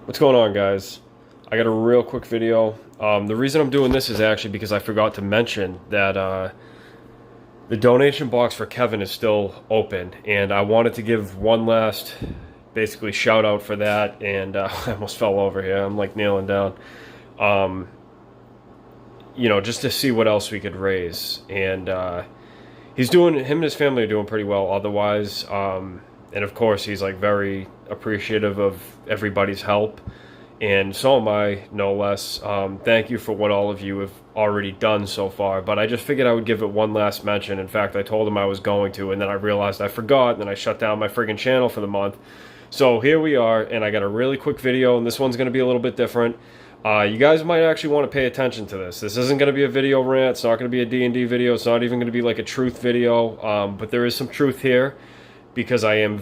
What's going on, guys? I got a real quick video. The reason I'm doing this is actually because I forgot to mention that the donation box for Kevin is still open, and I wanted to give one last, basically, shout out for that. And I almost fell over here. I'm like kneeling down. Just to see what else we could raise. And him and his family are doing pretty well otherwise. And of course, he's like very appreciative of everybody's help. And so am I, no less. Thank you for what all of you have already done so far. But I just figured I would give it one last mention. In fact, I told him I was going to, and then I realized I forgot, and then I shut down my friggin' channel for the month. So here we are, and I got a really quick video, and this one's going to be a little bit different. You guys might actually want to pay attention to this. This isn't going to be a video rant. It's not going to be a D&D video. It's not even going to be like a truth video. But there is some truth here. Because I'm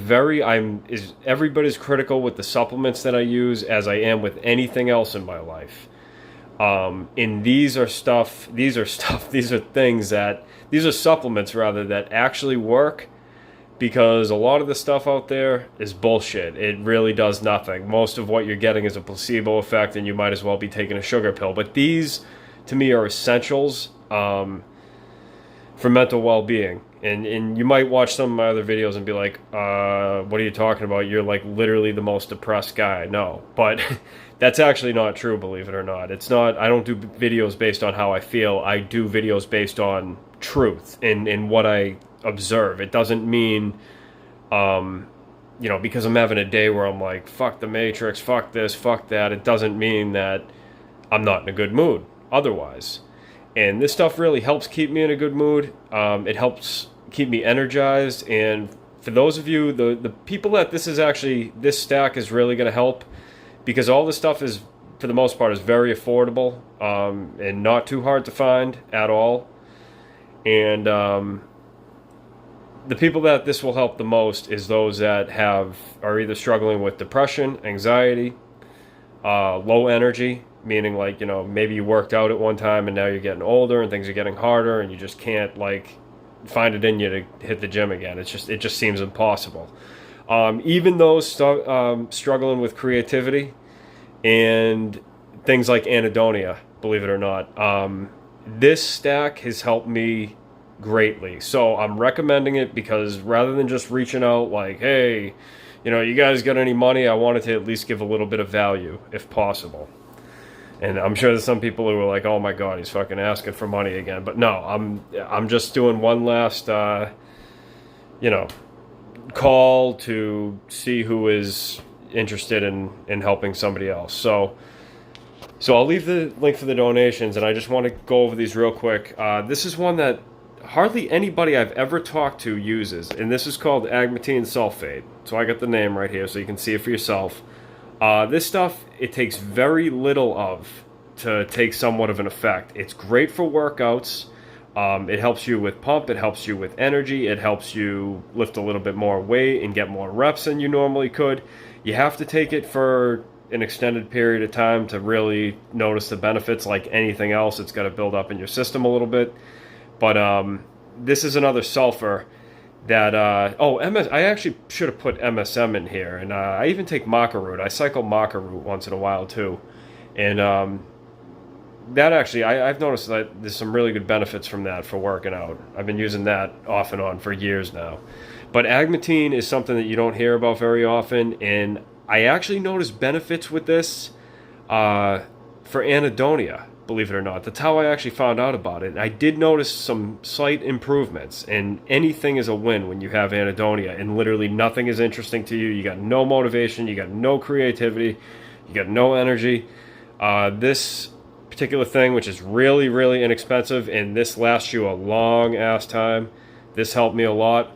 everybody's critical with the supplements that I use as I am with anything else in my life. And these are supplements rather that actually work, because a lot of the stuff out there is bullshit. It really does nothing. Most of what you're getting is a placebo effect, and you might as well be taking a sugar pill. But these, to me, are essentials for mental well-being. And you might watch some of my other videos and be like, what are you talking about? You're like literally the most depressed guy. No, but that's actually not true, believe it or not. It's not. I don't do videos based on how I feel. I do videos based on truth and what I observe. It doesn't mean, because I'm having a day where I'm like, fuck the Matrix, fuck this, fuck that. It doesn't mean that I'm not in a good mood otherwise. And this stuff really helps keep me in a good mood. It helps keep me energized. And for those of you, the people that this stack is really going to help, because all this stuff is, for the most part, is very affordable and not too hard to find at all. And the people that this will help the most is those that are either struggling with depression, anxiety, low energy, meaning like, maybe you worked out at one time and now you're getting older and things are getting harder and you just can't like find it in you to hit the gym again. It just seems impossible. Even those struggling with creativity and things like anhedonia, believe it or not, this stack has helped me greatly. So I'm recommending it because rather than just reaching out like, hey, you guys got any money? I wanted to at least give a little bit of value if possible. And I'm sure there's some people who are like, oh my God, he's fucking asking for money again. But no, I'm just doing one last, call to see who is interested in helping somebody else. So I'll leave the link for the donations, and I just want to go over these real quick. This is one that hardly anybody I've ever talked to uses, and this is called Agmatine Sulfate. So I got the name right here so you can see it for yourself. This stuff, it takes very little of to take somewhat of an effect. It's great for workouts. It helps you with pump. It helps you with energy. It helps you lift a little bit more weight and get more reps than you normally could. You have to take it for an extended period of time to really notice the benefits. Like anything else, it's got to build up in your system a little bit. But this is another sulfur that, I actually should have put MSM in here, and I even take maca root. I cycle maca root once in a while too, and that actually, I've noticed that there's some really good benefits from that for working out. I've been using that off and on for years now. But Agmatine is something that you don't hear about very often, and I actually noticed benefits with this for anhedonia. Believe it or not. That's how I actually found out about it. I did notice some slight improvements, and anything is a win when you have anhedonia, and literally nothing is interesting to you. You got no motivation, you got no creativity, you got no energy. This particular thing, which is really, really inexpensive, and this lasts you a long-ass time, this helped me a lot.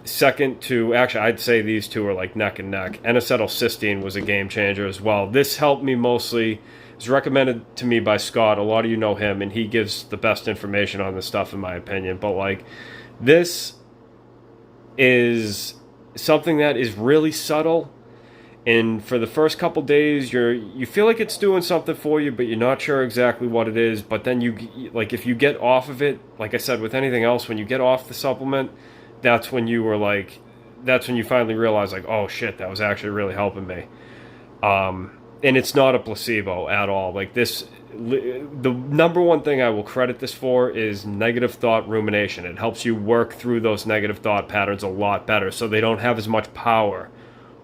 Second to, actually, I'd say these two are like neck and neck. N-acetylcysteine was a game changer as well. This helped me mostly. It's recommended to me by Scott. A lot of you know him, and he gives the best information on this stuff, in my opinion. But like, this is something that is really subtle, and for the first couple days, you feel like it's doing something for you, but you're not sure exactly what it is. But then if you get off of it, like I said, with anything else, when you get off the supplement, that's when you finally realize like, oh shit, that was actually really helping me. And it's not a placebo at all. Like this, the number one thing I will credit this for is negative thought rumination. It helps you work through those negative thought patterns a lot better, so they don't have as much power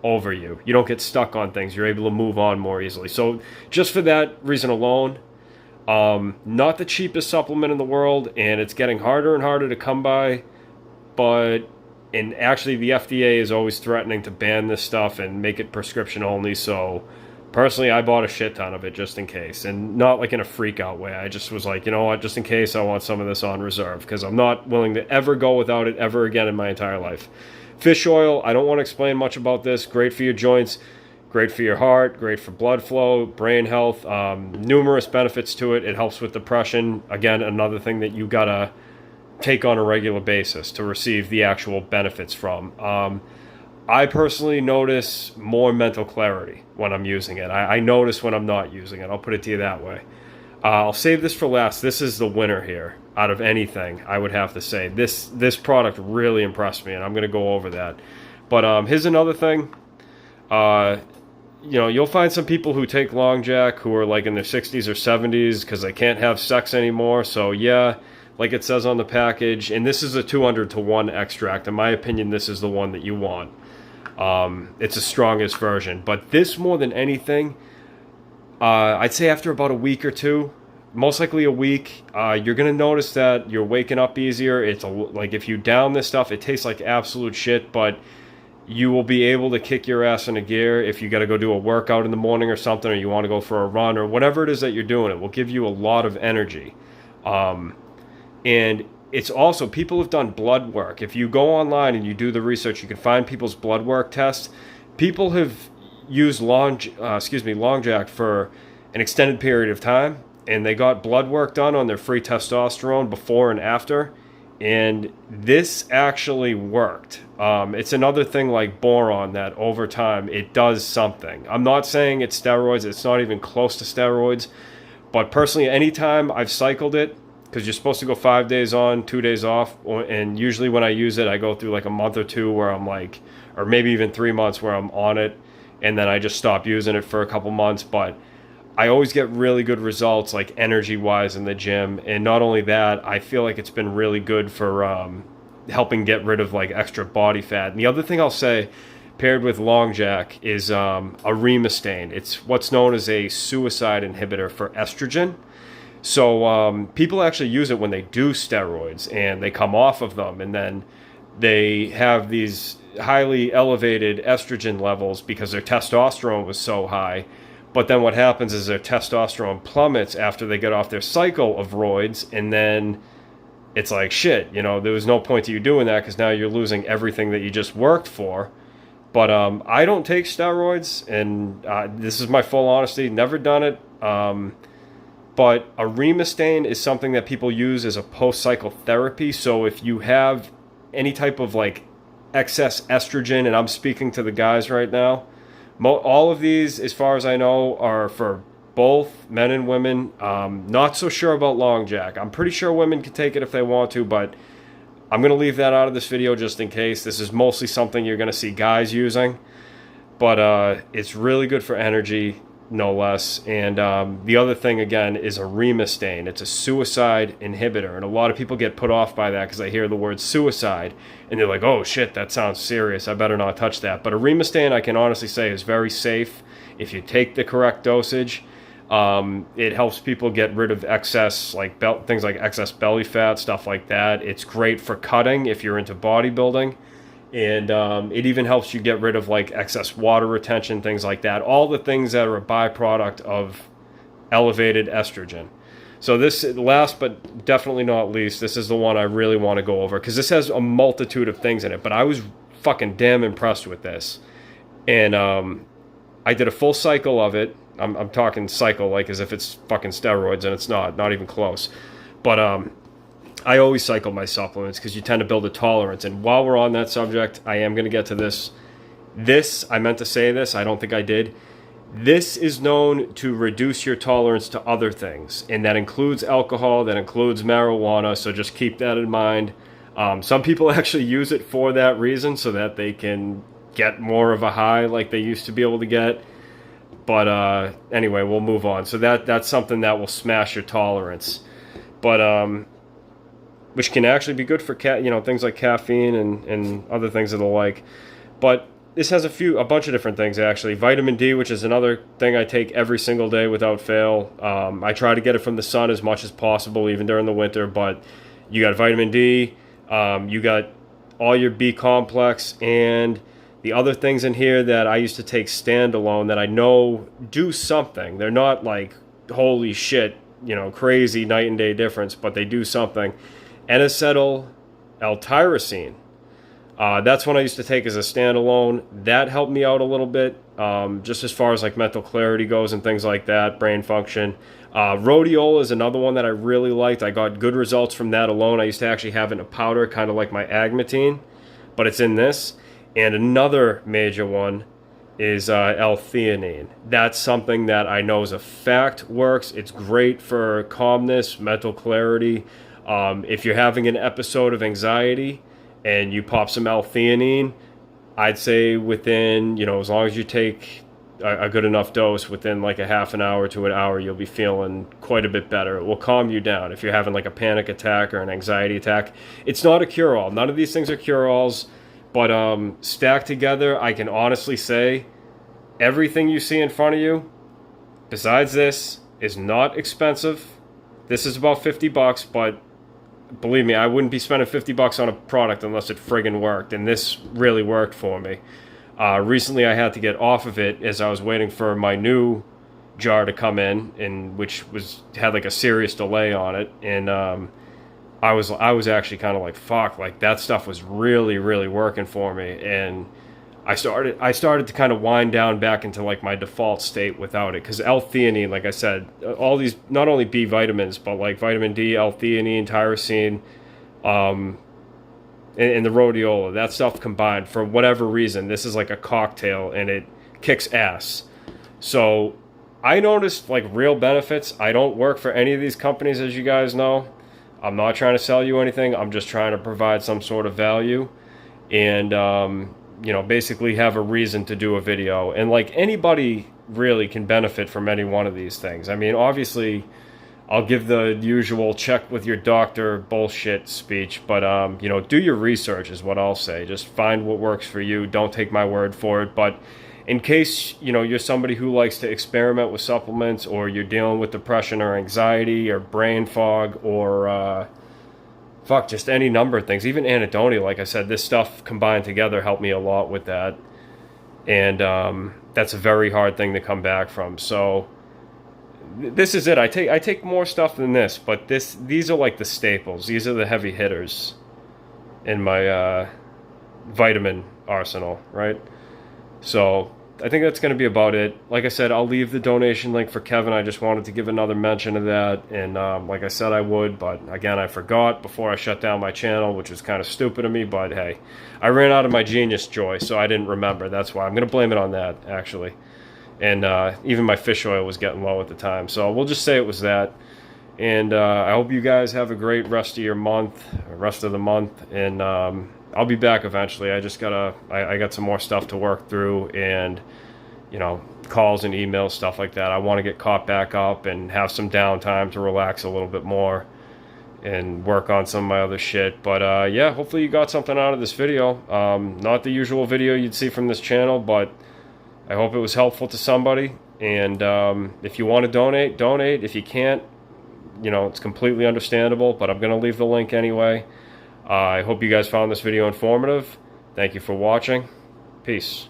over you. You don't get stuck on things. You're able to move on more easily. So just for that reason alone, not the cheapest supplement in the world, and it's getting harder and harder to come by. And actually the FDA is always threatening to ban this stuff and make it prescription only. So personally, I bought a shit ton of it just in case, and not like in a freak out way. I just was like, you know what, just in case, I want some of this on reserve, because I'm not willing to ever go without it ever again in my entire life. Fish oil, I don't want to explain much about this. Great for your joints, great for your heart, great for blood flow, brain health, numerous benefits to it. It helps with depression. Again, another thing that you gotta take on a regular basis to receive the actual benefits from. I personally notice more mental clarity when I'm using it. I notice when I'm not using it. I'll put it to you that way. I'll save this for last. This is the winner here out of anything, I would have to say. This product really impressed me, and I'm going to go over that. But here's another thing. You'll find some people who take Long Jack who are like in their 60s or 70s because they can't have sex anymore. So yeah, like it says on the package, and this is a 200-to-1 extract. In my opinion, this is the one that you want. It's the strongest version, but this more than anything, I'd say after about a week or two, most likely a week, you're gonna notice that you're waking up easier. It's like if you down this stuff, it tastes like absolute shit, but you will be able to kick your ass into gear if you got to go do a workout in the morning or something, or you want to go for a run or whatever it is that you're doing. It will give you a lot of energy, and it's also, people have done blood work. If you go online and you do the research, you can find people's blood work tests. People have used Long Jack for an extended period of time, and they got blood work done on their free testosterone before and after, and this actually worked. It's another thing like boron that over time it does something. I'm not saying it's steroids. It's not even close to steroids. But personally, anytime I've cycled it, because you're supposed to go 5 days on, 2 days off, and usually when I use it, I go through like a month or two where I'm like, or maybe even 3 months where I'm on it, and then I just stop using it for a couple months. But I always get really good results, like energy-wise in the gym, and not only that, I feel like it's been really good for helping get rid of like extra body fat. And the other thing I'll say, paired with Long Jack, is arimistane. It's what's known as a suicide inhibitor for estrogen. So people actually use it when they do steroids and they come off of them, and then they have these highly elevated estrogen levels because their testosterone was so high. But then what happens is their testosterone plummets after they get off their cycle of roids, and then it's like, shit, there was no point to you doing that because now you're losing everything that you just worked for. But I don't take steroids, and this is my full honesty, never done it. But arimistane is something that people use as a post-cycle therapy. So if you have any type of like excess estrogen, and I'm speaking to the guys right now, all of these, as far as I know, are for both men and women. Not so sure about Long Jack. I'm pretty sure women can take it if they want to, but I'm going to leave that out of this video just in case. This is mostly something you're going to see guys using. But it's really good for energy, no less. And the other thing, again, is arimistane. It's a suicide inhibitor, and a lot of people get put off by that because they hear the word suicide, and they're like, oh shit, that sounds serious, I better not touch that. But arimistane, I can honestly say, is very safe if you take the correct dosage. It helps people get rid of excess, like things like excess belly fat, stuff like that. It's great for cutting if you're into bodybuilding. And it even helps you get rid of like excess water retention, things like that. All the things that are a byproduct of elevated estrogen. So this, last but definitely not least, this is the one I really want to go over because this has a multitude of things in it. But I was fucking damn impressed with this. And I did a full cycle of it. I'm talking cycle like as if it's fucking steroids, and it's not even close. But I always cycle my supplements because you tend to build a tolerance. And while we're on that subject, I am going to get to this. I meant to say this, I don't think I did. This is known to reduce your tolerance to other things, and that includes alcohol, that includes marijuana, so just keep that in mind. Some people actually use it for that reason, so that they can get more of a high like they used to be able to get. But anyway, we'll move on. So that's something that will smash your tolerance. But which can actually be good for things like caffeine and other things of the like. But this has a bunch of different things actually. Vitamin D, which is another thing I take every single day without fail. I try to get it from the sun as much as possible, even during the winter. But you got vitamin D, you got all your B complex, and the other things in here that I used to take standalone that I know do something. They're not like holy shit, crazy night and day difference, but they do something. N-acetyl L-tyrosine. That's one I used to take as a standalone. That helped me out a little bit, just as far as like mental clarity goes and things like that, brain function. Rhodiola is another one that I really liked. I got good results from that alone. I used to actually have it in a powder, kind of like my Agmatine, but it's in this. And another major one is L-theanine. That's something that I know as a fact works. It's great for calmness, mental clarity. If you're having an episode of anxiety and you pop some L-theanine, I'd say within, as long as you take a good enough dose, within like a half an hour to an hour, you'll be feeling quite a bit better. It will calm you down. If you're having like a panic attack or an anxiety attack, it's not a cure-all. None of these things are cure-alls, but stacked together, I can honestly say everything you see in front of you, besides this, is not expensive. This is about $50, but believe me, I wouldn't be spending $50 on a product unless it friggin' worked, and this really worked for me. Recently, I had to get off of it as I was waiting for my new jar to come in, and which had like a serious delay on it, and I was actually kind of like, fuck, like that stuff was really, really working for me, and I started to kind of wind down back into like my default state without it, because L-theanine, like I said, all these, not only B vitamins, but like vitamin D, L-theanine, tyrosine, and the rhodiola, that stuff combined, for whatever reason, this is like a cocktail and it kicks ass. So I noticed like real benefits. I don't work for any of these companies, as you guys know. I'm not trying to sell you anything. I'm just trying to provide some sort of value and basically have a reason to do a video. And like anybody really can benefit from any one of these things. I mean, obviously I'll give the usual check with your doctor bullshit speech, but do your research is what I'll say. Just find what works for you. Don't take my word for it. But in case you're somebody who likes to experiment with supplements, or you're dealing with depression or anxiety or brain fog, or just any number of things, even anhedonia, like I said, this stuff combined together helped me a lot with that, and that's a very hard thing to come back from. So this is it. I take more stuff than this, but these are like the staples. These are the heavy hitters in my vitamin arsenal, right? So I think that's going to be about it. Like I said, I'll leave the donation link for Kevin. I just wanted to give another mention of that, and like I said I would, but again, I forgot before I shut down my channel, which was kind of stupid of me, but hey, I ran out of my genius joy, so I didn't remember. That's why I'm going to blame it on that, actually. And even my fish oil was getting low at the time, so we'll just say it was that. And I hope you guys have a great rest of your month, rest of the month, and I'll be back eventually. I just I got some more stuff to work through, and calls and emails, stuff like that. I want to get caught back up and have some downtime to relax a little bit more and work on some of my other shit. But yeah, hopefully you got something out of this video. Not the usual video you'd see from this channel, but I hope it was helpful to somebody. And if you want to donate. If you can't, it's completely understandable, but I'm going to leave the link anyway. I hope you guys found this video informative. Thank you for watching. Peace.